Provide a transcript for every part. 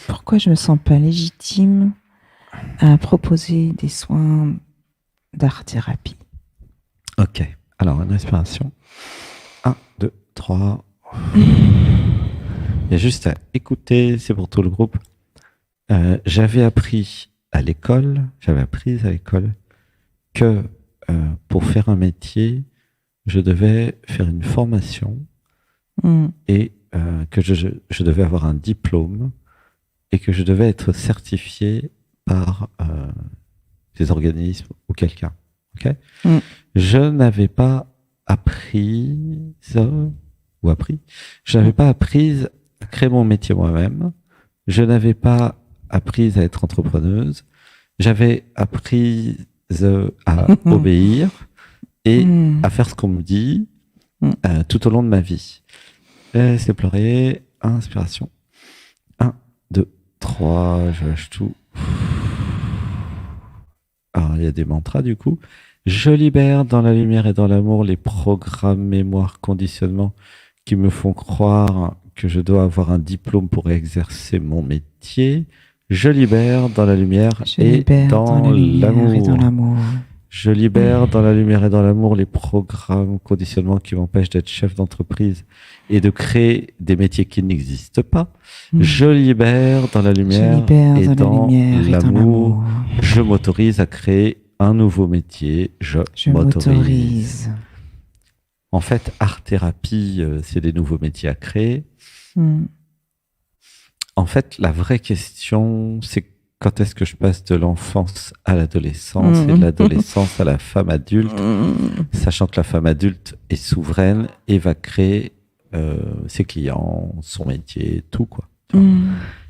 Pourquoi je me sens pas légitime à proposer des soins d'art-thérapie? Ok. Alors, une respiration. 1, 2, 3. Il y a juste à écouter, c'est pour tout le groupe. J'avais appris à l'école que pour faire un métier, je devais faire une formation et que je devais avoir un diplôme et que je devais être certifié par des organismes ou quelqu'un. Okay. Je n'avais pas appris je n'avais pas appris à créer mon métier moi-même. Je n'avais pas appris à être entrepreneuse. J'avais appris à obéir et à faire ce qu'on me dit tout au long de ma vie. Laissez pleurer. Inspiration. 1, 2, 3. Je lâche tout. Alors, il y a des mantras du coup. Je libère dans la lumière et dans l'amour les programmes, mémoires, conditionnements qui me font croire que je dois avoir un diplôme pour exercer mon métier. Je libère dans la lumière et dans l'amour. Je libère dans la lumière et dans l'amour les programmes, conditionnements qui m'empêchent d'être chef d'entreprise et de créer des métiers qui n'existent pas. Je libère dans la lumière et dans l'amour. Je m'autorise à créer un nouveau métier. Je m'autorise. En fait, art-thérapie, c'est des nouveaux métiers à créer. En fait, la vraie question, c'est quand est-ce que je passe de l'enfance à l'adolescence et de l'adolescence à la femme adulte, sachant que la femme adulte est souveraine et va créer ses clients, son métier, tout quoi.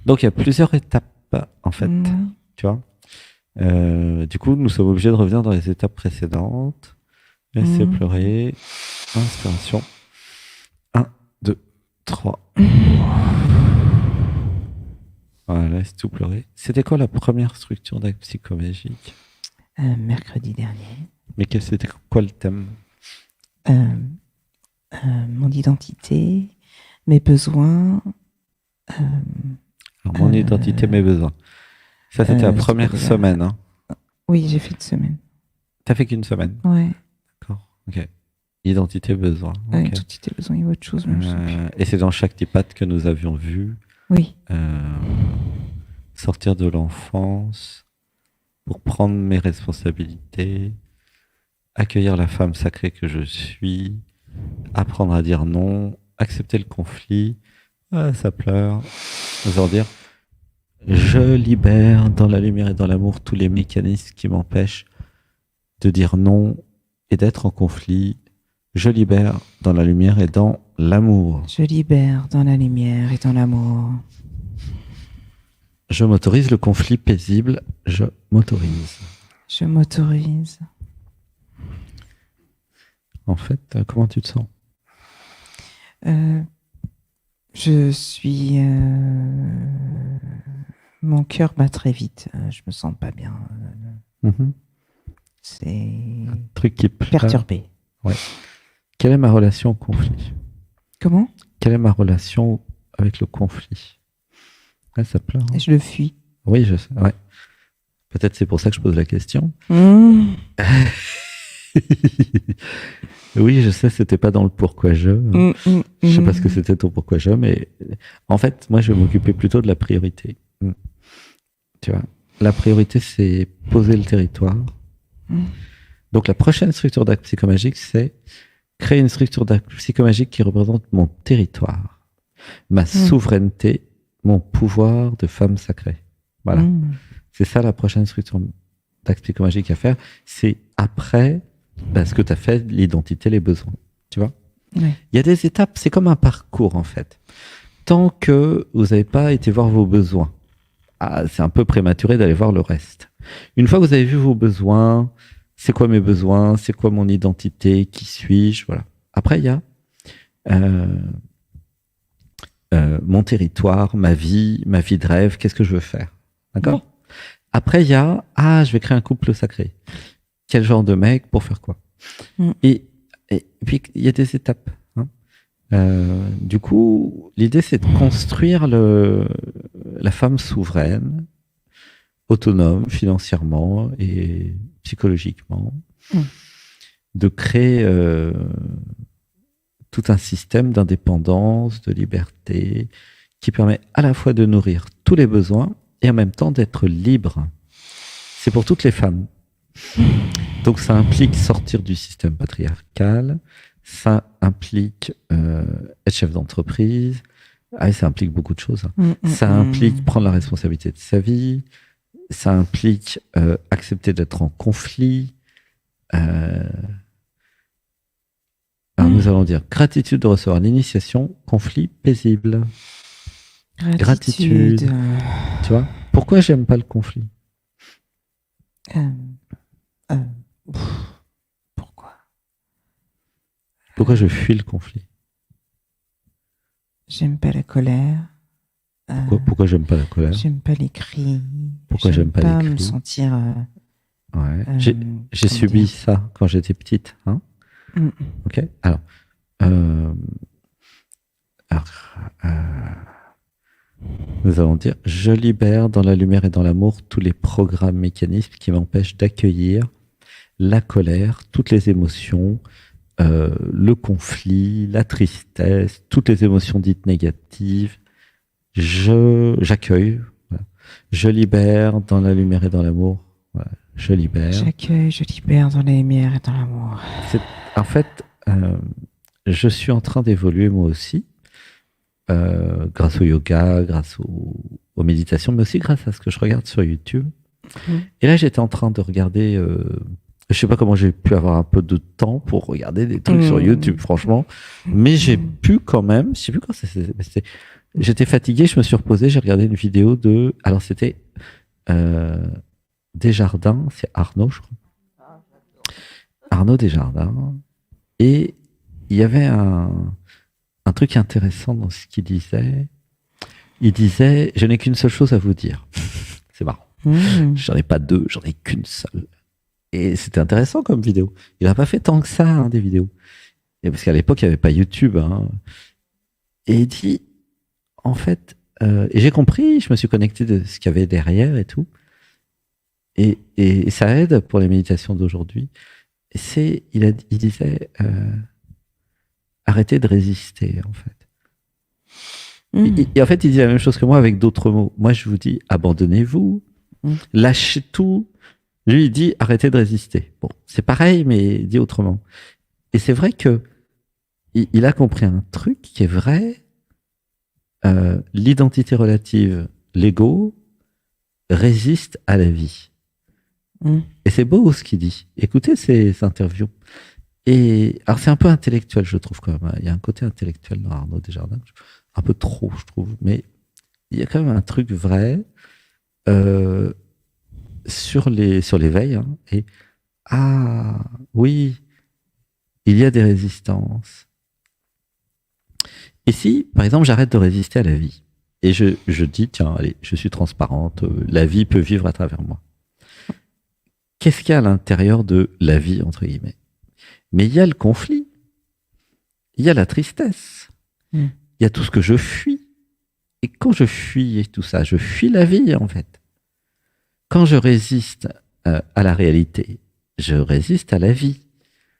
Donc il y a plusieurs étapes en fait, tu vois. Du coup, nous sommes obligés de revenir dans les étapes précédentes. Laissez pleurer. Inspiration. 1, 2, 3. Voilà, laisse tout pleurer. C'était quoi la première structure d'acte psychomagique? Mercredi dernier. Mais c'était quoi le thème? Mon identité, mes besoins. Alors, mon identité, mes besoins. Ça, c'était la première semaine. Hein. Oui, j'ai fait une semaine. T'as fait qu'une semaine? Ouais. D'accord, ok. Identité, besoin. Okay. Identité, besoin et autre chose. Et c'est dans chaque Tipat que nous avions vu. Oui. Sortir de l'enfance pour prendre mes responsabilités, accueillir la femme sacrée que je suis, apprendre à dire non, accepter le conflit. Ça pleure. Oser dire, je libère dans la lumière et dans l'amour tous les mécanismes qui m'empêchent de dire non et d'être en conflit. Je libère dans la lumière et dans l'amour. Je libère dans la lumière et dans l'amour. Je m'autorise le conflit paisible. Je m'autorise. Je m'autorise. En fait, comment tu te sens? Je suis... Mon cœur bat très vite. Je me sens pas bien. C'est... Un truc qui perturbé. Ouais. Quelle est ma relation au conflit? Comment? Quelle est ma relation avec le conflit? Ça pleure. Hein. Je le fuis. Oui, je sais. Ouais. Peut-être c'est pour ça que je pose la question. Oui, je sais, c'était pas dans le pourquoi je. Je sais pas ce que c'était ton pourquoi je, mais en fait, moi, je vais m'occuper plutôt de la priorité. Tu vois, la priorité, c'est poser le territoire. Donc, la prochaine structure d'acte psychomagique, c'est créer une structure d'acte psychomagique qui représente mon territoire, ma souveraineté, mon pouvoir de femme sacrée. Voilà. C'est ça la prochaine structure d'acte psychomagique à faire. C'est après ce que tu as fait, l'identité, les besoins. Tu vois? Il y a des étapes, c'est comme un parcours en fait. Tant que vous n'avez pas été voir vos besoins, c'est un peu prématuré d'aller voir le reste. Une fois que vous avez vu vos besoins, c'est quoi mes besoins, c'est quoi mon identité, qui suis-je, voilà. Après, il y a mon territoire, ma vie de rêve, qu'est-ce que je veux faire. D'accord? Après, il y a, je vais créer un couple sacré. Quel genre de mec pour faire quoi? Et puis, il y a des étapes. Hein. Du coup, l'idée, c'est de construire la la femme souveraine, autonome financièrement et psychologiquement, de créer tout un système d'indépendance, de liberté, qui permet à la fois de nourrir tous les besoins et en même temps d'être libre. C'est pour toutes les femmes. Donc ça implique sortir du système patriarcal, ça implique être chef d'entreprise, ça implique beaucoup de choses. Ça implique prendre la responsabilité de sa vie, ça implique accepter d'être en conflit. Alors nous allons dire gratitude de recevoir l'initiation, conflit paisible. Gratitude. Tu vois, pourquoi j'aime pas le conflit? Pourquoi je fuis le conflit? J'aime pas la colère. Pourquoi j'aime pas la colère? J'aime pas les cris. Pourquoi j'aime pas les cris? me sentir. Ouais. J'ai subi ça quand j'étais petite. Hein? Ok. Alors, nous allons dire, je libère dans la lumière et dans l'amour tous les programmes, mécanismes qui m'empêchent d'accueillir la colère, toutes les émotions, le conflit, la tristesse, toutes les émotions dites négatives. J'accueille. Voilà. Je libère dans la lumière et dans l'amour. Voilà. Je libère. J'accueille, je libère dans la lumière et dans l'amour. En fait, je suis en train d'évoluer moi aussi. Grâce au yoga, grâce aux méditations, mais aussi grâce à ce que je regarde sur YouTube. Et là, j'étais en train de regarder, je sais pas comment j'ai pu avoir un peu de temps pour regarder des trucs sur YouTube, franchement, mais j'ai pu quand même, je sais plus quand c'était, j'étais fatigué, je me suis reposé, j'ai regardé une vidéo alors c'était Desjardins, c'est Arnaud, je crois. Arnaud Desjardins. Et il y avait un truc intéressant dans ce qu'il disait. Il disait, je n'ai qu'une seule chose à vous dire. C'est marrant. J'en ai pas deux, j'en ai qu'une seule. Et c'était intéressant comme vidéo. Il n'a pas fait tant que ça, hein, des vidéos. Et parce qu'à l'époque, il n'y avait pas YouTube. Hein. Et il dit, en fait, et j'ai compris, je me suis connecté de ce qu'il y avait derrière et tout. Et ça aide pour les méditations d'aujourd'hui. Il disait, arrêtez de résister, en fait. Et en fait, il dit la même chose que moi avec d'autres mots. Moi, je vous dis, abandonnez-vous, lâchez tout. Lui, il dit, arrêtez de résister. Bon, c'est pareil, mais dit autrement. Et c'est vrai que il a compris un truc qui est vrai. L'identité relative, l'ego, résiste à la vie. Et c'est beau ce qu'il dit. Écoutez ces interviews. Et alors c'est un peu intellectuel, je trouve quand même. Il y a un côté intellectuel dans Arnaud Desjardins, un peu trop, je trouve. Mais il y a quand même un truc vrai sur l'éveil. Hein, et oui, il y a des résistances. Et si, par exemple, j'arrête de résister à la vie et je dis, tiens, allez, je suis transparente, la vie peut vivre à travers moi. Qu'est-ce qu'il y a à l'intérieur de la vie, entre guillemets? Mais il y a le conflit, il y a la tristesse, il y a tout ce que je fuis. Et quand je fuis et tout ça, je fuis la vie, en fait. Quand je résiste à la réalité, je résiste à la vie.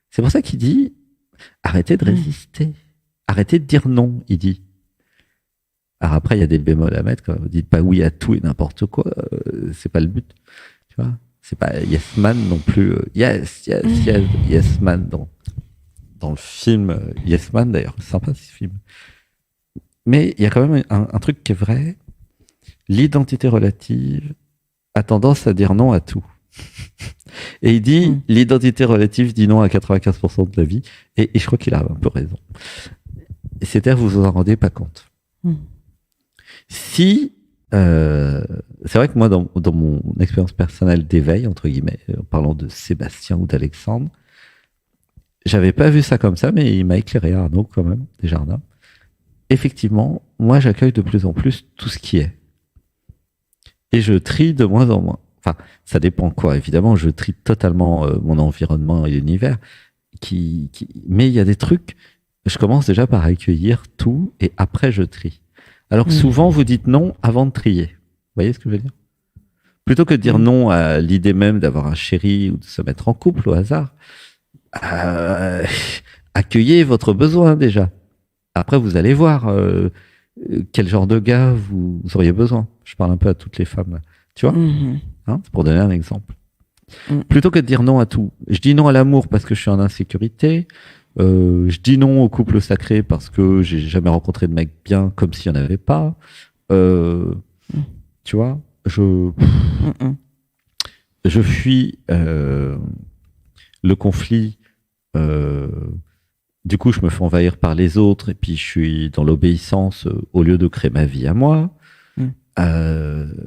C'est pour ça qu'il dit, arrêtez de résister, arrêtez de dire non, il dit. Alors après, il y a des bémols à mettre, vous dites pas oui à tout et n'importe quoi, c'est pas le but, tu vois. C'est pas Yes Man non plus. Yes Man dans le film Yes Man d'ailleurs. C'est sympa ce film. Mais il y a quand même un truc qui est vrai. L'identité relative a tendance à dire non à tout. Et il dit l'identité relative dit non à 95% de la vie. Et je crois qu'il a un peu raison. C'est-à-dire vous en rendez pas compte. Si c'est vrai que moi, dans mon expérience personnelle d'éveil, entre guillemets, en parlant de Sébastien ou d'Alexandre, j'avais pas vu ça comme ça, mais il m'a éclairé, Arnaud, quand même, Desjardins. Effectivement, moi, j'accueille de plus en plus tout ce qui est. Et je trie de moins en moins. Enfin, ça dépend quoi, évidemment, je trie totalement mon environnement et l'univers. Mais il y a des trucs, je commence déjà par accueillir tout et après je trie. Alors que souvent, vous dites non avant de trier. Vous voyez ce que je veux dire? Plutôt que de dire non à l'idée même d'avoir un chéri ou de se mettre en couple au hasard, accueillez votre besoin déjà. Après, vous allez voir quel genre de gars vous auriez besoin. Je parle un peu à toutes les femmes, là. Tu vois, hein, c'est pour donner un exemple. Plutôt que de dire non à tout. Je dis non à l'amour parce que je suis en insécurité. Je dis non au couple sacré parce que j'ai jamais rencontré de mec bien, comme s'il n'y en avait pas. Tu vois, je fuis le conflit. Du coup, je me fais envahir par les autres et puis je suis dans l'obéissance au lieu de créer ma vie à moi.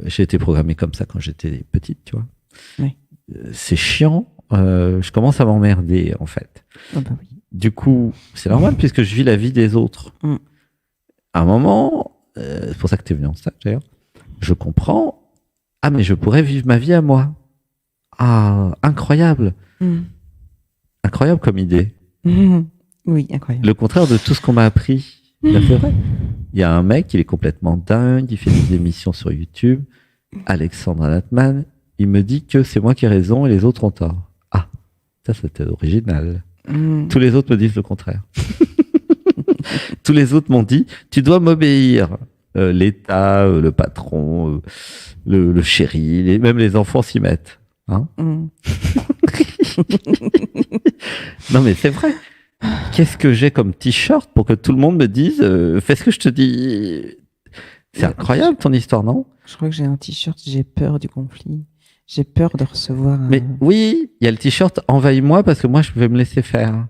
J'ai été programmé comme ça quand j'étais petite, tu vois. Oui. C'est chiant. Je commence à m'emmerder, en fait. Oh bah oui. Du coup, c'est normal puisque je vis la vie des autres. À un moment, c'est pour ça que tu es venu en stage d'ailleurs, je comprends. Ah, mais je pourrais vivre ma vie à moi. Ah, incroyable. Incroyable comme idée. Oui, incroyable. Le contraire de tout ce qu'on m'a appris. C'est vrai. Il y a un mec, il est complètement dingue, il fait des émissions sur YouTube. Alexandre Natman, il me dit que c'est moi qui ai raison et les autres ont tort. Ah, ça c'était original. Tous les autres me disent le contraire. Tous les autres m'ont dit, tu dois m'obéir. L'État, le patron, le chéri, même les enfants s'y mettent. Hein. Non mais c'est vrai. Qu'est-ce que j'ai comme t-shirt pour que tout le monde me dise fais ce que je te dis. C'est incroyable ton histoire, non? Je crois que j'ai un t-shirt, j'ai peur du conflit. J'ai peur de recevoir Mais oui, il y a le t-shirt envahis-moi parce que moi je vais me laisser faire.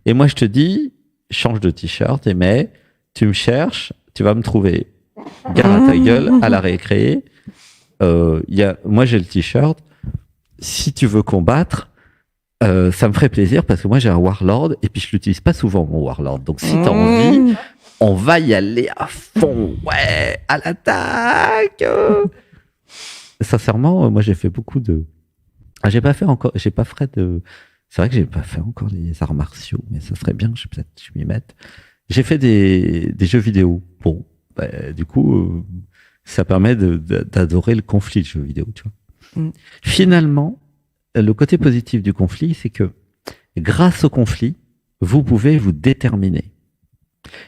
Et moi je te dis change de t-shirt et mets, tu me cherches, tu vas me trouver. Gare à ta gueule à la récré. Moi j'ai le t-shirt. Si tu veux combattre, ça me ferait plaisir parce que moi j'ai un Warlord et puis je l'utilise pas souvent mon Warlord. Donc si t'as envie, on va y aller à fond. Ouais, à l'attaque. Sincèrement, moi j'ai fait beaucoup de. J'ai pas fait de. C'est vrai que j'ai pas fait encore les arts martiaux, mais ça serait bien que je m'y mette. J'ai fait des jeux vidéo. Bon, du coup, ça permet d'adorer le conflit de jeux vidéo, tu vois. Finalement, le côté positif du conflit, c'est que grâce au conflit, vous pouvez vous déterminer.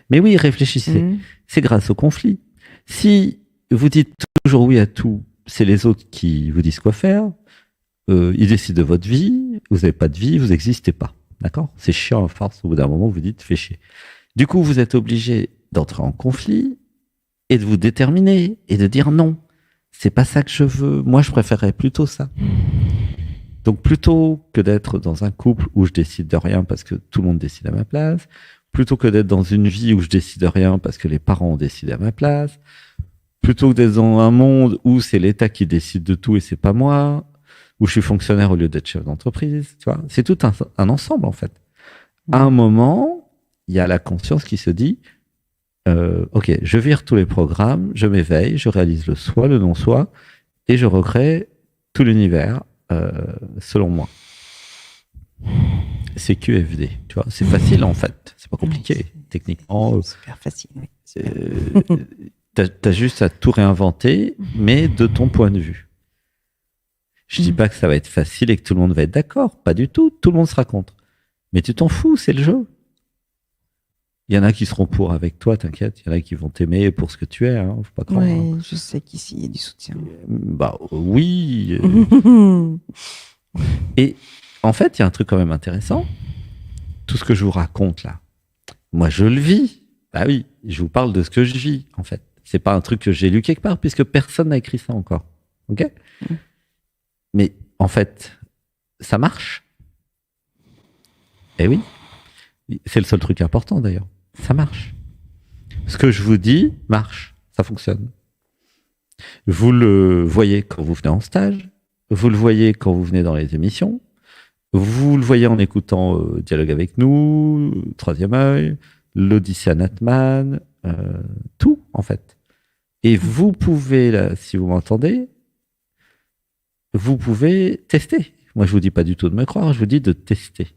Mais oui, réfléchissez. C'est grâce au conflit. Si vous dites toujours oui à tout, c'est les autres qui vous disent quoi faire. Ils décident de votre vie. Vous n'avez pas de vie, vous n'existez pas. D'accord? C'est chiant à force. Au bout d'un moment, vous dites fais chier. Du coup, vous êtes obligé d'entrer en conflit et de vous déterminer et de dire non. C'est pas ça que je veux. Moi, je préférerais plutôt ça. Donc, plutôt que d'être dans un couple où je décide de rien parce que tout le monde décide à ma place, plutôt que d'être dans une vie où je décide de rien parce que les parents ont décidé à ma place, plutôt que d'être dans un monde où c'est l'État qui décide de tout et c'est pas moi, où je suis fonctionnaire au lieu d'être chef d'entreprise, tu vois. C'est tout un ensemble, en fait. À un moment, il y a la conscience qui se dit, ok, je vire tous les programmes, je m'éveille, je réalise le soi, le non-soi, et je recrée tout l'univers selon moi. C'est QFD, tu vois. C'est facile, en fait. C'est pas compliqué, techniquement. C'est super facile, oui. T'as juste à tout réinventer, mais de ton point de vue. Je dis pas que ça va être facile et que tout le monde va être d'accord. Pas du tout. Tout le monde sera contre. Mais tu t'en fous, c'est le jeu. Il y en a qui seront pour avec toi, t'inquiète. Il y en a qui vont t'aimer pour ce que tu es. Hein, faut pas croire. Oui, je sais qu'ici, il y a du soutien. Bah oui. Et en fait, il y a un truc quand même intéressant. Tout ce que je vous raconte là, moi je le vis. Bah oui, je vous parle de ce que je vis, en fait. C'est pas un truc que j'ai lu quelque part, puisque personne n'a écrit ça encore. Ok ? Mais en fait, ça marche. Eh oui. C'est le seul truc important d'ailleurs. Ça marche. Ce que je vous dis marche. Ça fonctionne. Vous le voyez quand vous venez en stage. Vous le voyez quand vous venez dans les émissions. Vous le voyez en écoutant Dialogue avec nous, Troisième œil, l'Odyssée à Natman, tout en fait. Et vous pouvez, là, si vous m'entendez, vous pouvez tester. Moi, je vous dis pas du tout de me croire, je vous dis de tester.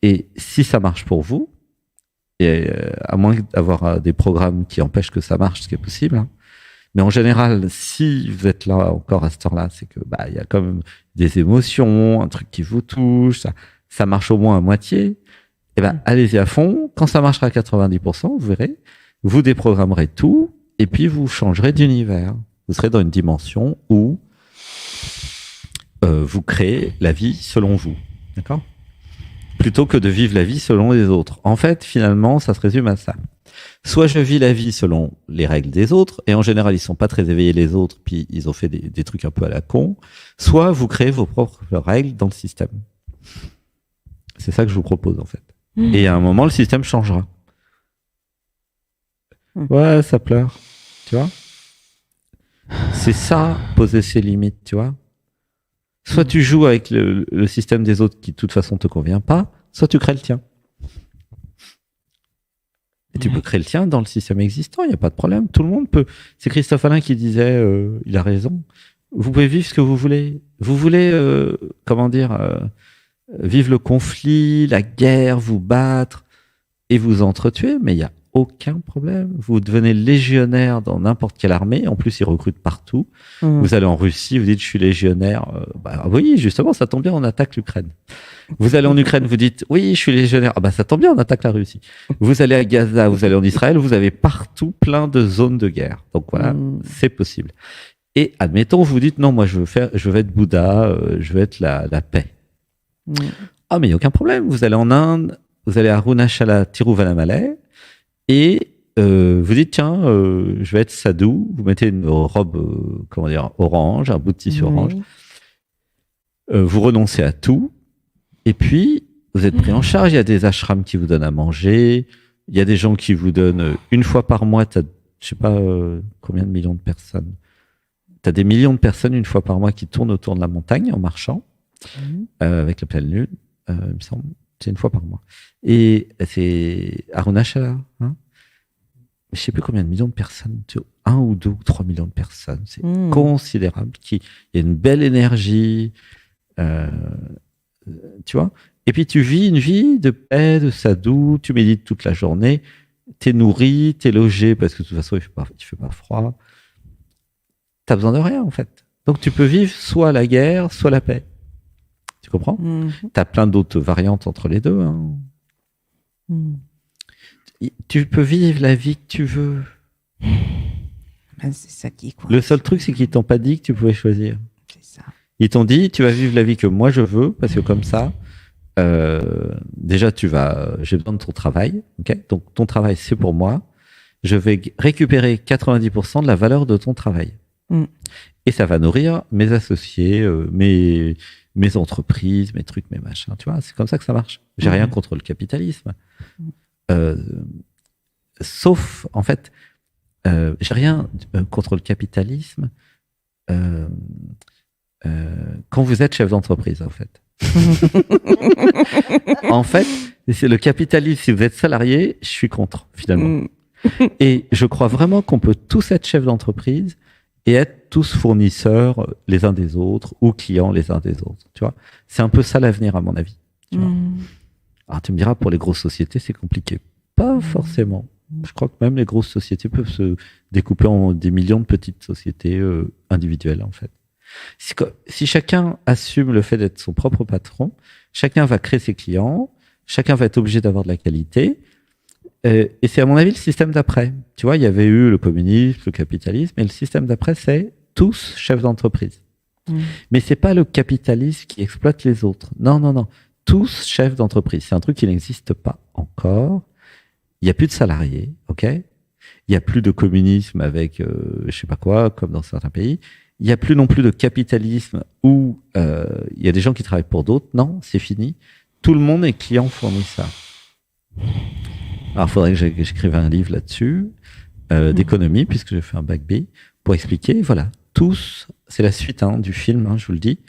Et si ça marche pour vous, Et à moins d'avoir des programmes qui empêchent que ça marche, ce qui est possible. Hein. Mais en général, si vous êtes là encore à cette heure-là, c'est que il y a quand même des émotions, un truc qui vous touche, ça marche au moins à moitié. Et allez-y à fond. Quand ça marchera à 90%, vous verrez, vous déprogrammerez tout et puis vous changerez d'univers. Vous serez dans une dimension où vous créez la vie selon vous. D'accord ? Plutôt que de vivre la vie selon les autres. En fait, finalement, ça se résume à ça. Soit je vis la vie selon les règles des autres, et en général, ils sont pas très éveillés les autres, puis ils ont fait des trucs un peu à la con. Soit vous créez vos propres règles dans le système. C'est ça que je vous propose, en fait. Et à un moment, le système changera. Ouais, ça pleure. Tu vois ? C'est ça, poser ses limites, tu vois ? Soit tu joues avec le système des autres qui de toute façon te convient pas, soit tu crées le tien. Et tu peux créer le tien dans le système existant, il n'y a pas de problème, tout le monde peut. C'est Christophe Alain qui disait, il a raison, vous pouvez vivre ce que vous voulez. Vous voulez, vivre le conflit, la guerre, vous battre et vous entretuer, mais il n'y a aucun problème. Vous devenez légionnaire dans n'importe quelle armée. En plus, ils recrutent partout. Vous allez en Russie, vous dites, je suis légionnaire. Oui, justement, ça tombe bien, on attaque l'Ukraine. Vous allez en Ukraine, vous dites, oui, je suis légionnaire. Ça tombe bien, on attaque la Russie. Vous allez à Gaza, vous allez en Israël, vous avez partout plein de zones de guerre. Donc voilà, c'est possible. Et admettons, vous dites, non, moi, je veux être Bouddha, je veux être la paix. Mais il n'y a aucun problème. Vous allez en Inde, vous allez à Arunachala Tiruvannamalai, et vous dites, tiens, je vais être sadhu. Vous mettez une robe, orange, un bout de tissu orange. Vous renoncez à tout. Et puis, vous êtes pris en charge. Il y a des ashrams qui vous donnent à manger. Il y a des gens qui vous donnent une fois par mois. Je sais pas combien de millions de personnes. T'as des millions de personnes une fois par mois qui tournent autour de la montagne en marchant avec la pleine lune, il me semble. C'est une fois par mois. Et c'est Arunachala. Hein, je sais plus combien de millions de personnes. 1 ou 2 ou 3 millions de personnes. C'est considérable. Il y a une belle énergie. Tu vois. Et puis tu vis une vie de paix, de sadhu. Tu médites toute la journée. T'es nourri, t'es logé parce que de toute façon il fait pas froid. T'as besoin de rien en fait. Donc tu peux vivre soit la guerre, soit la paix. Tu comprends ? T'as plein d'autres variantes entre les deux. Hein. Tu peux vivre la vie que tu veux. C'est ça qui est quoi. Le seul truc, c'est qu'ils t'ont pas dit que tu pouvais choisir. C'est ça. Ils t'ont dit, tu vas vivre la vie que moi je veux, parce que comme ça, déjà j'ai besoin de ton travail. Okay, donc ton travail, c'est pour moi. Je vais récupérer 90% de la valeur de ton travail. Et ça va nourrir mes associés, mes entreprises, mes trucs, mes machins. Tu vois, c'est comme ça que ça marche. J'ai rien contre le capitalisme. Sauf, en fait, j'ai rien contre le capitalisme quand vous êtes chef d'entreprise, en fait. En fait, c'est le capitalisme, si vous êtes salarié, je suis contre, finalement. Et je crois vraiment qu'on peut tous être chef d'entreprise et être tous fournisseurs les uns des autres ou clients les uns des autres. Tu vois, c'est un peu ça l'avenir, à mon avis. Tu vois. Alors, tu me diras, pour les grosses sociétés, c'est compliqué. Pas forcément. Je crois que même les grosses sociétés peuvent se découper en des millions de petites sociétés individuelles, en fait. Si chacun assume le fait d'être son propre patron, chacun va créer ses clients, chacun va être obligé d'avoir de la qualité. Et c'est, à mon avis, le système d'après. Tu vois, il y avait eu le communisme, le capitalisme, et le système d'après, c'est tous chefs d'entreprise. Mais c'est pas le capitalisme qui exploite les autres. Non, non, non. Tous chefs d'entreprise. C'est un truc qui n'existe pas encore. Il n'y a plus de salariés, ok ? Il n'y a plus de communisme avec je sais pas quoi, comme dans certains pays. Il n'y a plus non plus de capitalisme où il y a des gens qui travaillent pour d'autres. Non, c'est fini. Tout le monde est client fournisseur. Alors, il faudrait que j'écrive un livre là-dessus, d'économie, puisque j'ai fait un bac B, pour expliquer, voilà, tous, c'est la suite du film, je vous le dis,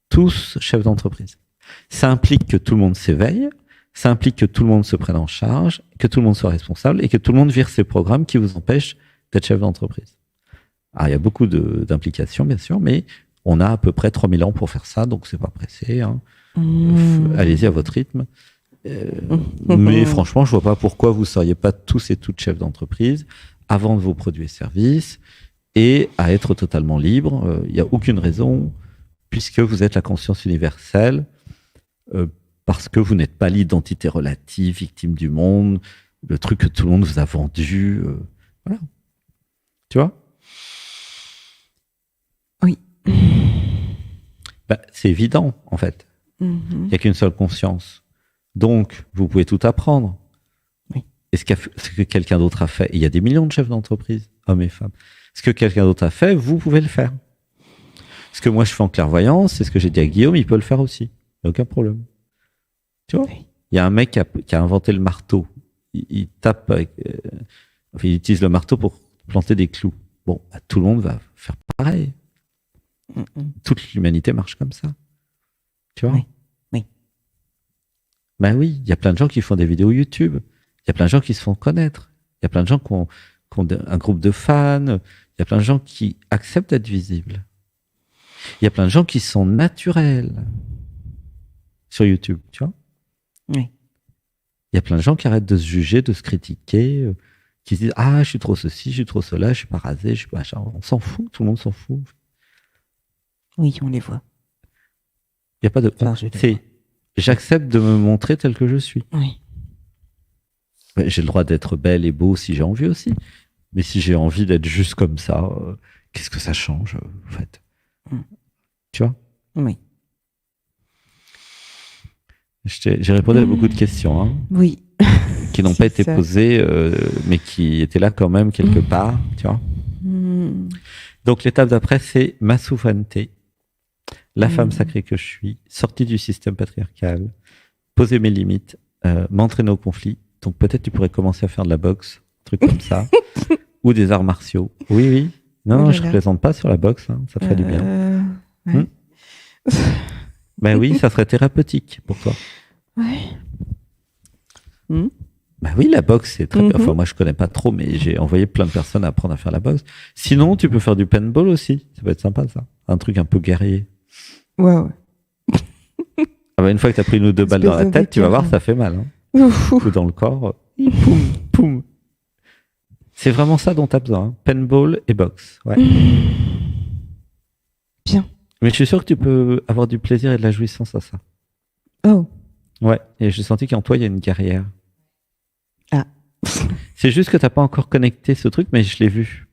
tous chefs d'entreprise. Ça implique que tout le monde s'éveille, ça implique que tout le monde se prenne en charge, que tout le monde soit responsable et que tout le monde vire ses programmes qui vous empêchent d'être chef d'entreprise. Alors, il y a beaucoup d'implications, bien sûr, mais on a à peu près 3000 ans pour faire ça, donc c'est pas pressé. Allez-y à votre rythme. Mais franchement, je vois pas pourquoi vous seriez pas tous et toutes chefs d'entreprise à vendre vos produits et services et à être totalement libre. Il n'y a aucune raison, puisque vous êtes la conscience universelle, parce que vous n'êtes pas l'identité relative, victime du monde, le truc que tout le monde vous a vendu. Voilà. Tu vois ? Oui. C'est évident, en fait. Il n'y a qu'une seule conscience. Donc, vous pouvez tout apprendre. Oui. Et ce que quelqu'un d'autre a fait, et il y a des millions de chefs d'entreprise, hommes et femmes, ce que quelqu'un d'autre a fait, vous pouvez le faire. Ce que moi je fais en clairvoyance, c'est ce que j'ai dit à Guillaume, il peut le faire aussi. Il n'y a aucun problème. Tu vois ? Oui. Il y a un mec qui a inventé le marteau. Il tape avec, il utilise le marteau pour planter des clous. Bon, tout le monde va faire pareil. Toute l'humanité marche comme ça. Tu vois ? Oui. Oui. Ben oui, il y a plein de gens qui font des vidéos YouTube. Il y a plein de gens qui se font connaître. Il y a plein de gens qui ont un groupe de fans. Il y a plein de gens qui acceptent d'être visibles. Il y a plein de gens qui sont naturels sur YouTube, tu vois. Oui. Il y a plein de gens qui arrêtent de se juger, de se critiquer, qui se disent « Ah, je suis trop ceci, je suis trop cela, je suis pas rasé, je suis pas machin. » On s'en fout, tout le monde s'en fout. Oui, on les voit. Il n'y a pas de... J'accepte de me montrer tel que je suis. Oui. J'ai le droit d'être belle et beau si j'ai envie aussi. Mais si j'ai envie d'être juste comme ça, qu'est-ce que ça change, en fait ? Tu vois ? Oui. J'ai répondu à beaucoup de questions, hein, Oui. qui n'ont pas été posées, mais qui étaient là quand même quelque part, tu vois. Donc l'étape d'après, c'est ma souveraineté, la femme sacrée que je suis, sortie du système patriarcal, poser mes limites, m'entraîner au conflit. Donc peut-être tu pourrais commencer à faire de la boxe, un truc comme ça, ou des arts martiaux. Oui, oui. Non, je ne plaisante pas sur la boxe, hein, ça ferait du bien. Ouais. Ben oui, ça serait thérapeutique pour toi. Ouais. Ben oui, la boxe, c'est très bien. Enfin, moi, je connais pas trop, mais j'ai envoyé plein de personnes à apprendre à faire la boxe. Sinon, tu peux faire du paintball aussi. Ça peut être sympa, ça. Un truc un peu guerrier. Ouais. Ah ben, une fois que tu as pris une ou deux balles dans la tête, tu vas voir, ça fait mal. Hein. Ou dans le corps. Poum, poum. C'est vraiment ça dont tu as besoin. Hein. Paintball et boxe. Ouais. Bien. Mais je suis sûr que tu peux avoir du plaisir et de la jouissance à ça. Oh. Ouais. Et j'ai senti qu'en toi, il y a une guerrière. Ah. C'est juste que tu n'as pas encore connecté ce truc, mais je l'ai vu.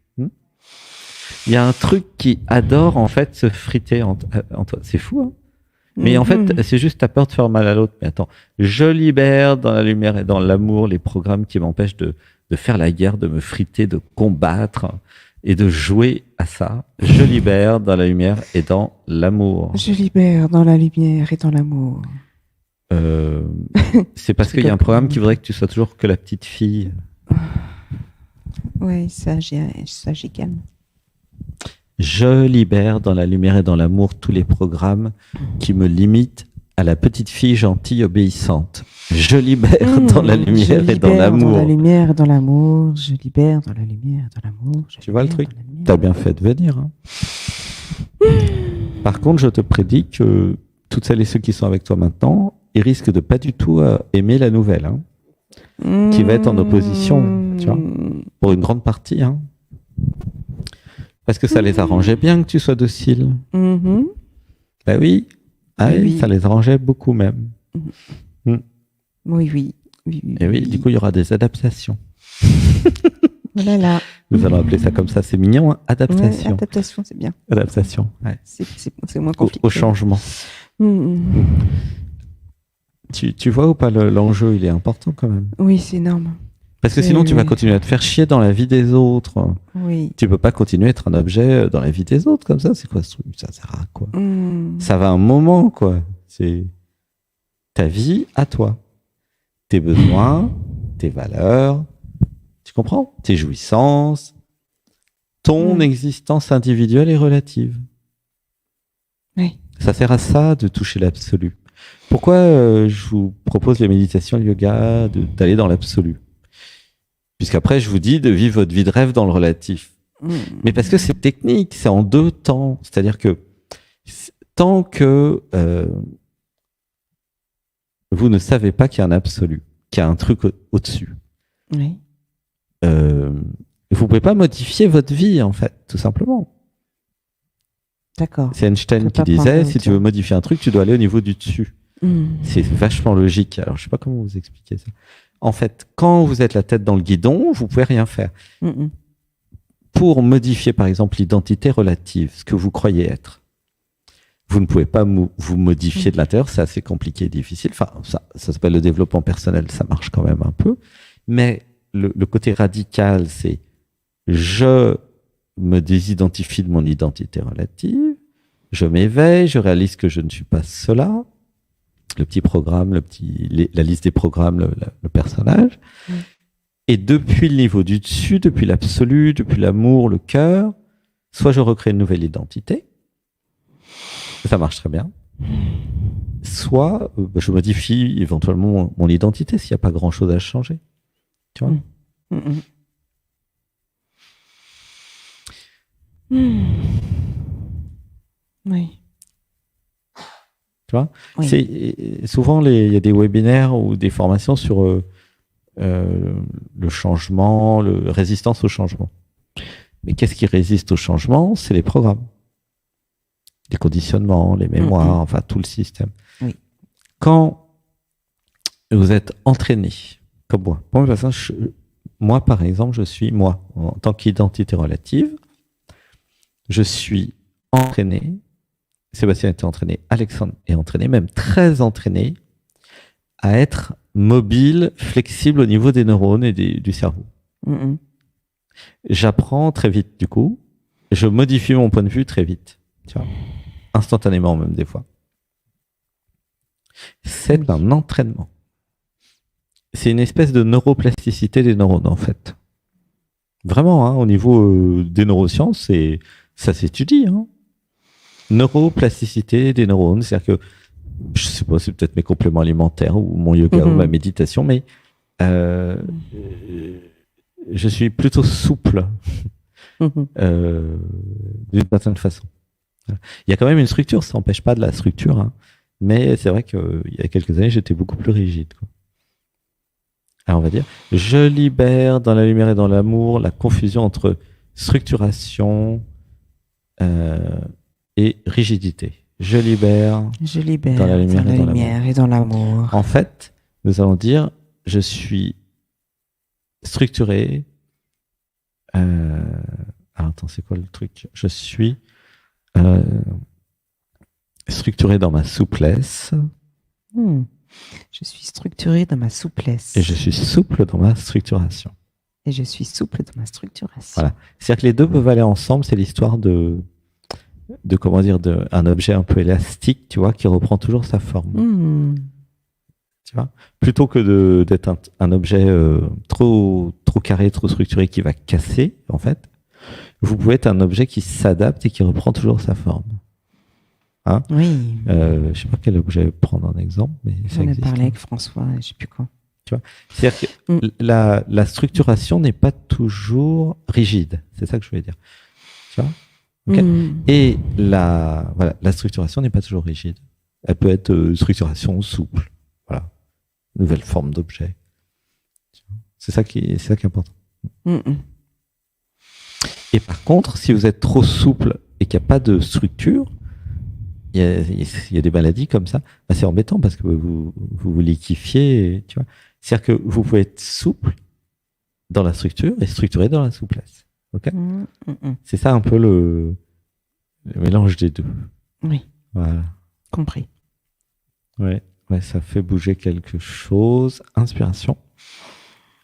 Il y a un truc qui adore, en fait, se friter en toi. C'est fou, hein. Mais en fait, c'est juste ta peur de faire mal à l'autre. Mais attends, je libère dans la lumière et dans l'amour les programmes qui m'empêchent de faire la guerre, de me friter, de combattre et de jouer à ça. Je libère dans la lumière et dans l'amour. Je libère dans la lumière et dans l'amour. C'est parce qu'il y a un programme qui voudrait que tu sois toujours que la petite fille. Ouais, ça j'ai calme. Je libère dans la lumière et dans l'amour tous les programmes qui me limitent à la petite fille gentille obéissante. Je libère dans la lumière et dans l'amour. Dans la lumière et dans l'amour. Je libère dans la lumière et dans l'amour. Tu vois le truc ? T'as bien fait de venir. Hein. Par contre, je te prédis que toutes celles et ceux qui sont avec toi maintenant, ils risquent de pas du tout aimer la nouvelle, hein, qui va être en opposition, tu vois, pour une grande partie. Hein. Parce que ça les arrangeait bien que tu sois docile. Ben oui. Ah oui, ça les arrangeait beaucoup même. Oui. Et oui, du coup, il y aura des adaptations. Voilà là. Nous allons appeler ça comme ça, c'est mignon, hein. Adaptation. Ouais, adaptation, c'est bien. Adaptation, ouais. C'est moins compliqué. Au changement. Tu vois ou pas l'enjeu, il est important quand même. Oui, c'est énorme. Parce que sinon, tu vas continuer à te faire chier dans la vie des autres. Oui. Tu peux pas continuer à être un objet dans la vie des autres comme ça. C'est quoi ce truc ? Ça sert à quoi ? Ça va un moment, quoi. C'est ta vie à toi. Tes besoins, tes valeurs, tu comprends ? Tes jouissances, ton existence individuelle et relative. Oui. Ça sert à ça de toucher l'absolu. Pourquoi je vous propose les méditations, le yoga, d'aller dans l'absolu ? Puisqu'après, je vous dis de vivre votre vie de rêve dans le relatif. Mais parce que c'est technique, c'est en 2 temps. C'est-à-dire que tant que vous ne savez pas qu'il y a un absolu, qu'il y a un truc au-dessus. Oui. Vous pouvez pas modifier votre vie, en fait, tout simplement. D'accord. C'est Einstein qui disait, si tu veux modifier un truc, tu dois aller au niveau du dessus. C'est vachement logique. Alors, je sais pas comment vous expliquer ça. En fait, quand vous êtes la tête dans le guidon, vous pouvez rien faire. Pour modifier, par exemple, l'identité relative, ce que vous croyez être, vous ne pouvez pas vous modifier de l'intérieur, c'est assez compliqué et difficile. Enfin, ça s'appelle le développement personnel, ça marche quand même un peu. Mais le côté radical, c'est je me désidentifie de mon identité relative, je m'éveille, je réalise que je ne suis pas cela. Le petit programme, la liste des programmes, le personnage. Et depuis le niveau du dessus, depuis l'absolu, depuis l'amour, le cœur, soit je recrée une nouvelle identité, ça marche très bien, soit je modifie éventuellement mon identité s'il n'y a pas grand-chose à changer. Tu vois ? Oui. Tu vois ? Oui. Souvent, il y a des webinaires ou des formations sur le changement, résistance au changement. Mais qu'est-ce qui résiste au changement ? C'est les programmes. Les conditionnements, les mémoires, enfin tout le système. Oui. Quand vous êtes entraîné, comme moi, par exemple, je suis moi, en tant qu'identité relative, je suis entraîné, Sébastien était entraîné, Alexandre est entraîné, même très entraîné, à être mobile, flexible au niveau des neurones et du cerveau. J'apprends très vite, du coup, je modifie mon point de vue très vite, tu vois, instantanément même des fois. C'est un entraînement. C'est une espèce de neuroplasticité des neurones, en fait. Vraiment, hein, au niveau des neurosciences, ça s'étudie. Hein. Neuroplasticité des neurones, c'est-à-dire que, je sais pas, c'est peut-être mes compléments alimentaires ou mon yoga ou ma méditation, mais je suis plutôt souple d'une certaine façon. Il y a quand même une structure, ça n'empêche pas de la structure, hein, mais c'est vrai qu'il y a quelques années, j'étais beaucoup plus rigide, quoi. Alors on va dire, je libère dans la lumière et dans l'amour la confusion entre structuration et rigidité. Je libère dans la lumière et dans l'amour. En fait, nous allons dire, je suis structuré. Alors attends, c'est quoi le truc ? Je suis structuré dans ma souplesse. Je suis structuré dans ma souplesse. Et je suis souple dans ma structuration. Et je suis souple dans ma structuration. Voilà. C'est-à-dire que les deux peuvent aller ensemble. C'est l'histoire de comment dire, un objet un peu élastique, tu vois, qui reprend toujours sa forme. Tu vois, plutôt que d'être un objet trop carré, trop structuré qui va casser, en fait, vous pouvez être un objet qui s'adapte et qui reprend toujours sa forme. Hein, oui. Je sais pas quel objet prendre en exemple, mais ça existe. On a parlé avec François, je sais plus quand. Tu vois, c'est-à-dire que la structuration n'est pas toujours rigide. C'est ça que je voulais dire. Tu vois, okay. Et la structuration n'est pas toujours rigide. Elle peut être structuration souple. Voilà, nouvelle forme d'objet. C'est ça qui est important. Et par contre, si vous êtes trop souple et qu'il n'y a pas de structure, il y a des maladies comme ça, bah c'est embêtant parce que vous liquifiez, tu vois. C'est-à-dire que vous pouvez être souple dans la structure et structuré dans la souplesse. Ok ? C'est ça un peu le mélange des deux. Oui. Voilà. Compris. Ouais, ça fait bouger quelque chose. Inspiration.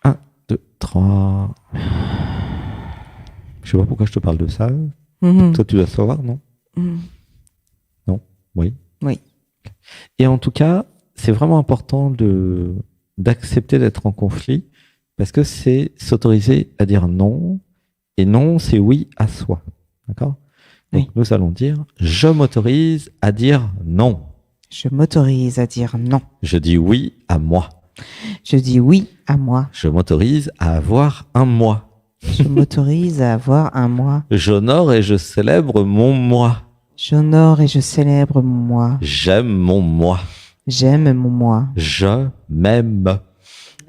1, 2, 3. Je sais pas pourquoi je te parle de ça. Toi, tu dois savoir, non ? Non ? Oui. Oui. Et en tout cas, c'est vraiment important d'accepter d'être en conflit parce que c'est s'autoriser à dire non. Et non, c'est oui à soi. D'accord ? Donc, nous allons dire, je m'autorise à dire non. Je m'autorise à dire non. Je dis oui à moi. Je dis oui à moi. Je m'autorise à avoir un moi. Je m'autorise à avoir un moi. J'honore et je célèbre mon moi. J'honore et je célèbre mon moi. J'aime mon moi. J'aime mon moi. Je m'aime.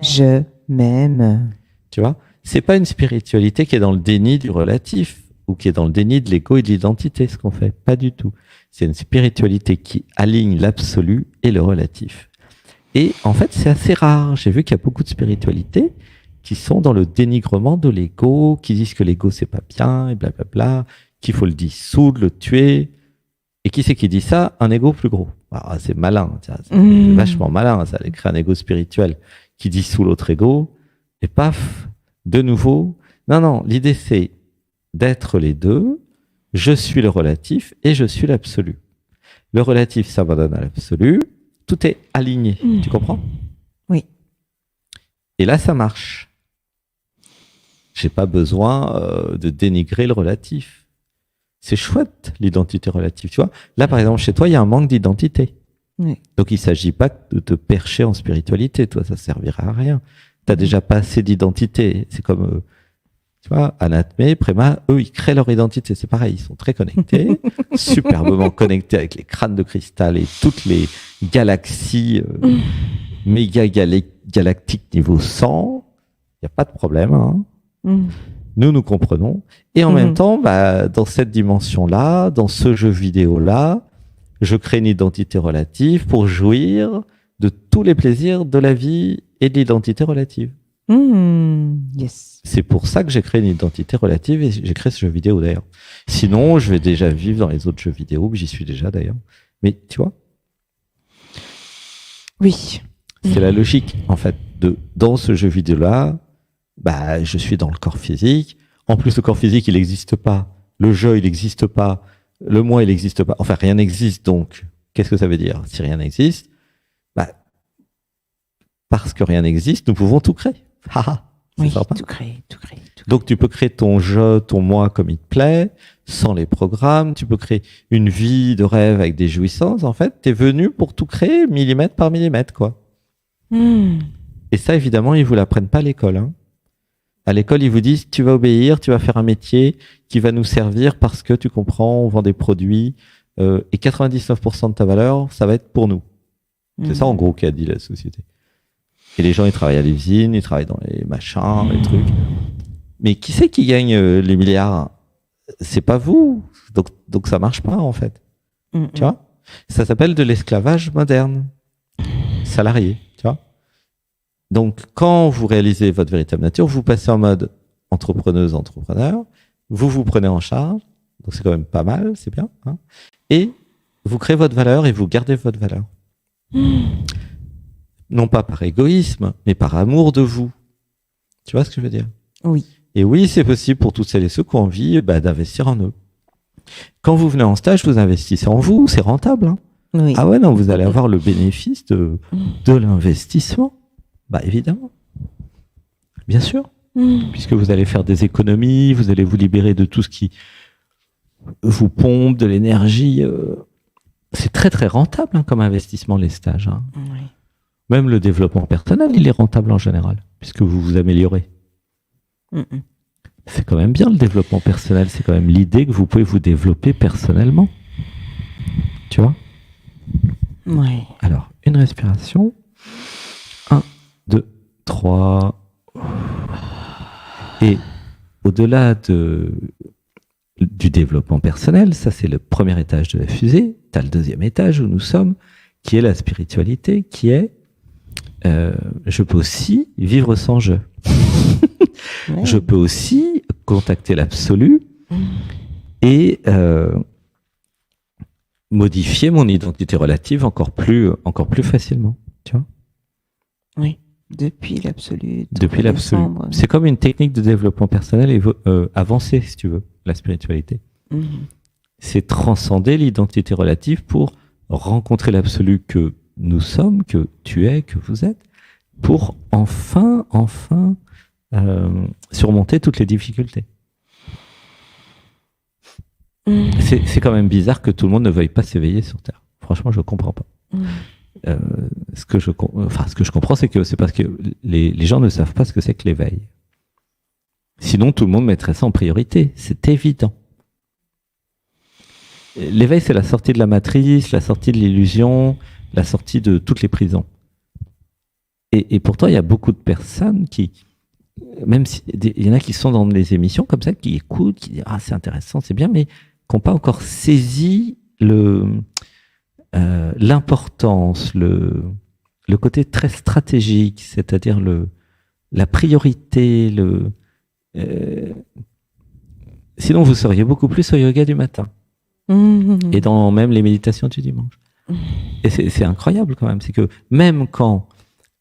Je m'aime. Tu vois, c'est pas une spiritualité qui est dans le déni du relatif ou qui est dans le déni de l'ego et de l'identité, ce qu'on fait. Pas du tout. C'est une spiritualité qui aligne l'absolu et le relatif. Et en fait, c'est assez rare. J'ai vu qu'il y a beaucoup de spiritualités qui sont dans le dénigrement de l'ego, qui disent que l'ego c'est pas bien et blablabla, qu'il faut le dissoudre, le tuer. Et qui c'est qui dit ça? Un ego plus gros. Alors, c'est malin, tiens, c'est vachement malin, ça, d'écrire un ego spirituel qui dissout l'autre ego. Et paf, de nouveau. Non, l'idée c'est d'être les deux. Je suis le relatif et je suis l'absolu. Le relatif s'abandonne à l'absolu. Tout est aligné. Tu comprends? Oui. Et là, ça marche. J'ai pas besoin de dénigrer le relatif. C'est chouette, l'identité relative. Tu vois, là, par exemple, chez toi, il y a un manque d'identité. Oui. Donc, il s'agit pas de te percher en spiritualité. Toi, ça servira à rien. T'as déjà pas assez d'identité. C'est comme, tu vois, Anatmé, Préma, eux, ils créent leur identité. C'est pareil, ils sont très connectés, superbement connectés avec les crânes de cristal et toutes les galaxies méga galactiques niveau 100. Il n'y a pas de problème. Hein. Nous comprenons. Et en même temps, dans cette dimension-là, dans ce jeu vidéo-là, je crée une identité relative pour jouir de tous les plaisirs de la vie et de l'identité relative. Yes. C'est pour ça que j'ai créé une identité relative et j'ai créé ce jeu vidéo d'ailleurs. Sinon, je vais déjà vivre dans les autres jeux vidéo, j'y suis déjà d'ailleurs. Mais tu vois? Oui. C'est la logique, en fait, dans ce jeu vidéo-là, je suis dans le corps physique. En plus, le corps physique, il n'existe pas. Le jeu, il n'existe pas. Le moi, il n'existe pas. Enfin, rien n'existe, donc, qu'est-ce que ça veut dire? Si rien n'existe, parce que rien n'existe, nous pouvons tout créer. Oui, sympa. tout créer. Donc, tu peux créer ton jeu, ton moi comme il te plaît, sans les programmes. Tu peux créer une vie de rêve avec des jouissances. En fait, tu es venu pour tout créer millimètre par millimètre, quoi. Et ça, évidemment, ils vous l'apprennent pas à l'école. Hein. À l'école, ils vous disent, tu vas obéir, tu vas faire un métier qui va nous servir parce que tu comprends, on vend des produits et 99% de ta valeur, ça va être pour nous. C'est ça, en gros, qu'a dit la société. Et les gens, ils travaillent à l'usine, ils travaillent dans les machins, les trucs. Mais qui c'est qui gagne les milliards? C'est pas vous. Donc ça marche pas, en fait. Tu vois? Ça s'appelle de l'esclavage moderne. Salarié, tu vois? Donc, quand vous réalisez votre véritable nature, vous passez en mode entrepreneuse, entrepreneur. Vous prenez en charge. Donc, c'est quand même pas mal, c'est bien. Hein, et vous créez votre valeur et vous gardez votre valeur. Non pas par égoïsme, mais par amour de vous. Tu vois ce que je veux dire? Oui. Et oui, c'est possible pour toutes celles et ceux qui ont envie d'investir en eux. Quand vous venez en stage, vous investissez en vous, c'est rentable. Hein. Oui. Ah ouais, non, vous allez avoir le bénéfice de l'investissement. Évidemment. Bien sûr. Puisque vous allez faire des économies, vous allez vous libérer de tout ce qui vous pompe, de l'énergie. C'est très, très rentable comme investissement, les stages. Hein. Oui. Même le développement personnel, il est rentable en général, puisque vous vous améliorez. C'est quand même bien le développement personnel. C'est quand même l'idée que vous pouvez vous développer personnellement. Tu vois? Oui. Alors, une respiration. 1, 2, 3. Et au-delà du développement personnel, ça c'est le premier étage de la fusée. Tu as le deuxième étage où nous sommes, qui est la spiritualité, qui est je peux aussi vivre sans je. Ouais. Je peux aussi contacter l'absolu et modifier mon identité relative encore plus facilement. Tu vois? Oui, depuis l'absolu. Depuis l'absolu. C'est comme une technique de développement personnel avancée, si tu veux, la spiritualité. C'est transcender l'identité relative pour rencontrer l'absolu que nous sommes, que tu es, que vous êtes, pour enfin surmonter toutes les difficultés. C'est quand même bizarre que tout le monde ne veuille pas s'éveiller sur Terre. Franchement, je ne comprends pas. Ce que je comprends, c'est que c'est parce que les gens ne savent pas ce que c'est que l'éveil. Sinon, tout le monde mettrait ça en priorité. C'est évident. L'éveil, c'est la sortie de la matrice, la sortie de l'illusion, la sortie de toutes les prisons. Et pourtant, il y a beaucoup de personnes qui, même il y en a qui sont dans des émissions comme ça, qui écoutent, qui disent c'est intéressant, c'est bien, mais qui n'ont pas encore saisi l'importance, le côté très stratégique, c'est-à-dire la priorité. Sinon, vous seriez beaucoup plus au yoga du matin et dans même les méditations du dimanche. Et c'est incroyable quand même, c'est que même quand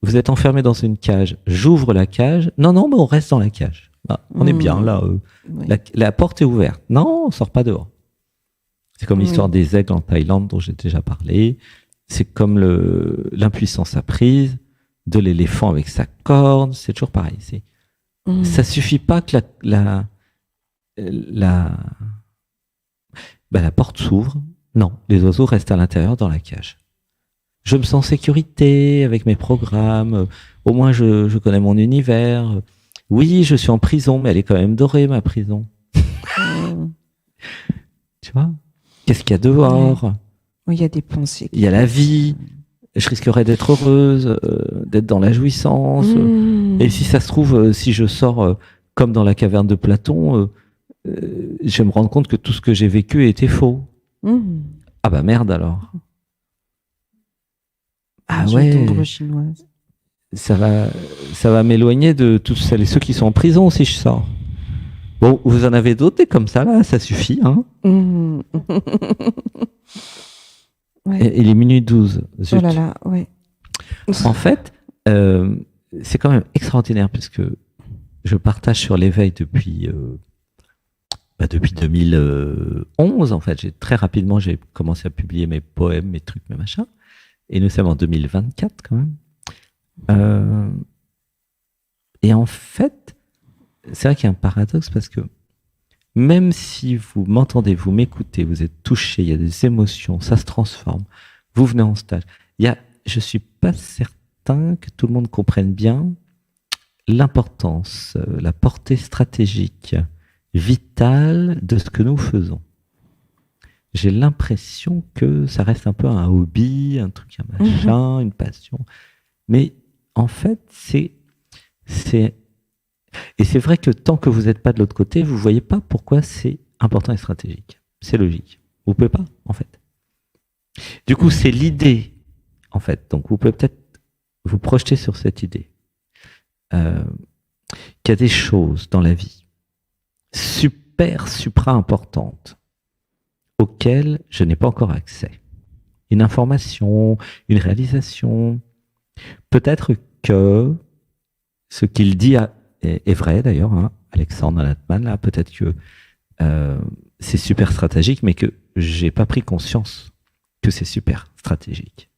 vous êtes enfermé dans une cage, j'ouvre la cage. Non, mais on reste dans la cage. On est bien là. Oui. La porte est ouverte. Non, on sort pas dehors. C'est comme l'histoire des aigles en Thaïlande dont j'ai déjà parlé. C'est comme l'impuissance apprise de l'éléphant avec sa corde. C'est toujours pareil. Ça suffit pas que la porte s'ouvre. Non, les oiseaux restent à l'intérieur dans la cage. Je me sens en sécurité avec mes programmes. Au moins, je connais mon univers. Oui, je suis en prison, mais elle est quand même dorée, ma prison. Tu vois? Qu'est-ce qu'il y a dehors? Oui, il y a des pensées. Il y a la vie. Je risquerais d'être heureuse, d'être dans la jouissance. Et si ça se trouve, si je sors comme dans la caverne de Platon, je vais me rendre compte que tout ce que j'ai vécu était faux. Ah bah merde alors. Ah ouais. Ça va m'éloigner de tous celles et ceux qui sont en prison si je sors. Bon, vous en avez d'autres comme ça là, ça suffit, hein. Et il est minuit 12. Zut. Oh là là, ouais. En fait, c'est quand même extraordinaire puisque je partage sur l'éveil depuis 2011 en fait. Très rapidement, j'ai commencé à publier mes poèmes, mes trucs, mes machins. Et nous sommes en 2024 quand même. Et en fait, c'est vrai qu'il y a un paradoxe parce que même si vous m'entendez, vous m'écoutez, vous êtes touché, il y a des émotions, ça se transforme, vous venez en stage. Je suis pas certain que tout le monde comprenne bien l'importance, la portée stratégique, vitale de ce que nous faisons. J'ai l'impression que ça reste un peu un hobby, un truc, un machin, une passion. Mais en fait, et c'est vrai que tant que vous n'êtes pas de l'autre côté, vous ne voyez pas pourquoi c'est important et stratégique. C'est logique. Vous ne pouvez pas, en fait. Du coup, c'est l'idée, en fait. Donc, vous pouvez peut-être vous projeter sur cette idée. Qu'il y a des choses dans la vie supra-importantes auxquelles je n'ai pas encore accès. Une information, une réalisation. Peut-être que ce qu'il dit est vrai d'ailleurs, hein, Alexandre Alatman, là, peut-être que c'est super stratégique, mais que j'ai pas pris conscience que c'est super stratégique.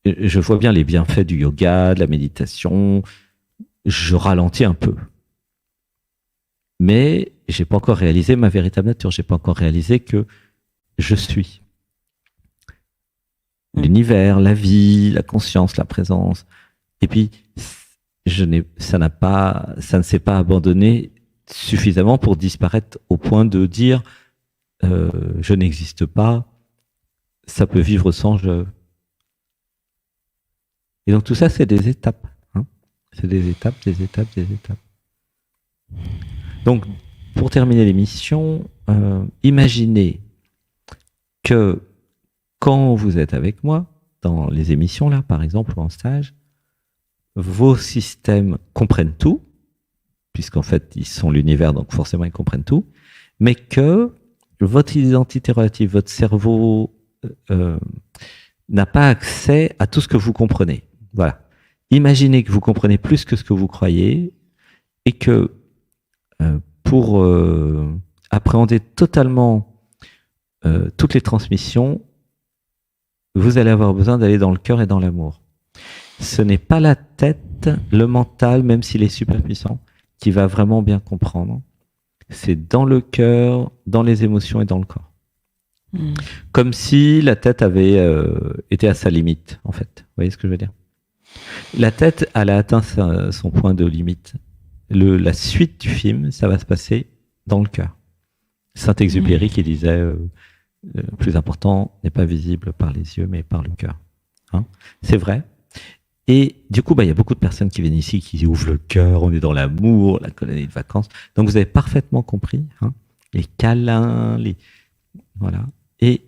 Je vois bien les bienfaits du yoga, de la méditation. Je ralentis un peu. Mais j'ai pas encore réalisé ma véritable nature. J'ai pas encore réalisé que je suis. L'univers, la vie, la conscience, la présence. Et puis, ça ne s'est pas abandonné suffisamment pour disparaître au point de dire je n'existe pas, ça peut vivre sans je. Et donc tout ça, c'est des étapes. Hein. C'est des étapes. Donc, pour terminer l'émission, imaginez que quand vous êtes avec moi, dans les émissions là, par exemple, ou en stage, vos systèmes comprennent tout, puisqu'en fait, ils sont l'univers, donc forcément, ils comprennent tout, mais que votre identité relative, votre cerveau n'a pas accès à tout ce que vous comprenez. Voilà. Imaginez que vous comprenez plus que ce que vous croyez et que pour appréhender totalement toutes les transmissions, vous allez avoir besoin d'aller dans le cœur et dans l'amour. Ce n'est pas la tête, le mental, même s'il est super puissant, qui va vraiment bien comprendre. C'est dans le cœur, dans les émotions et dans le corps. Comme si la tête avait été à sa limite, en fait. Vous voyez ce que je veux dire? La tête, elle a atteint son point de limite. La suite du film, ça va se passer dans le cœur. Saint-Exupéry qui disait Le plus important n'est pas visible par les yeux, mais par le cœur. Hein, c'est vrai. Et du coup, il y a beaucoup de personnes qui viennent ici, qui ouvrent le cœur, on est dans l'amour, la colonie de vacances. Donc, vous avez parfaitement compris, hein, les câlins, voilà. Et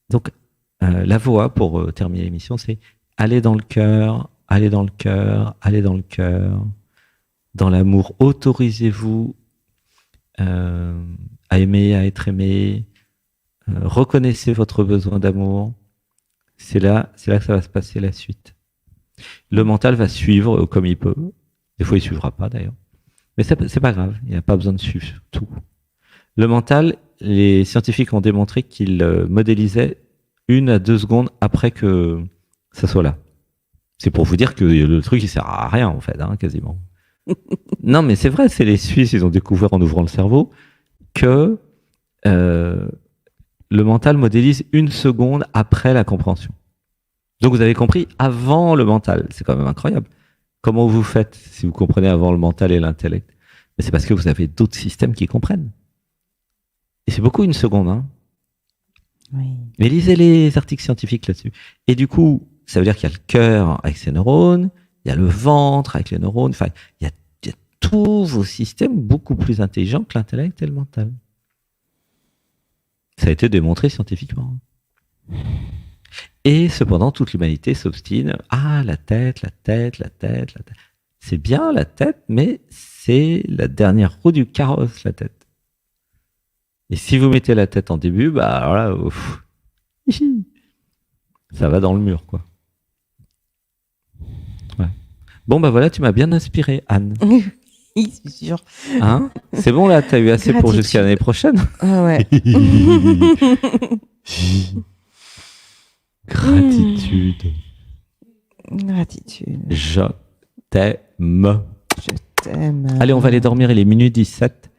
donc, la voie pour terminer l'émission, c'est aller dans le cœur, aller dans le cœur, aller dans le cœur, dans l'amour. Autorisez-vous à aimer, à être aimé. Reconnaissez votre besoin d'amour. C'est là que ça va se passer la suite. Le mental va suivre comme il peut. Des fois, il suivra pas d'ailleurs. Mais c'est pas grave. Il n'y a pas besoin de suivre tout. Le mental, les scientifiques ont démontré qu'il modélisait 1 à 2 secondes après que ça soit là. C'est pour vous dire que le truc, il sert à rien, en fait, hein, quasiment. Non, mais c'est vrai, c'est les Suisses, ils ont découvert en ouvrant le cerveau que le mental modélise 1 seconde après la compréhension. Donc vous avez compris avant le mental. C'est quand même incroyable. Comment vous faites si vous comprenez avant le mental et l'intellect? Mais c'est parce que vous avez d'autres systèmes qui comprennent. Et c'est beaucoup 1 seconde. Hein. Oui. Mais lisez les articles scientifiques là-dessus. Et du coup, ça veut dire qu'il y a le cœur avec ses neurones, il y a le ventre avec les neurones. Enfin, il y a tous vos systèmes beaucoup plus intelligents que l'intellect et le mental. Ça a été démontré scientifiquement. Et cependant, toute l'humanité s'obstine. Ah, la tête. C'est bien la tête, mais c'est la dernière roue du carrosse, la tête. Et si vous mettez la tête en début, alors là, ça va dans le mur, quoi. Ouais. Bon, voilà, tu m'as bien inspiré, Anne. Oui, c'est sûr. Hein? C'est bon, là, t'as eu assez pour jusqu'à l'année prochaine? Ah ouais. Gratitude. Gratitude. Je t'aime. Je t'aime. Allez, on va aller dormir, il est minuit 17.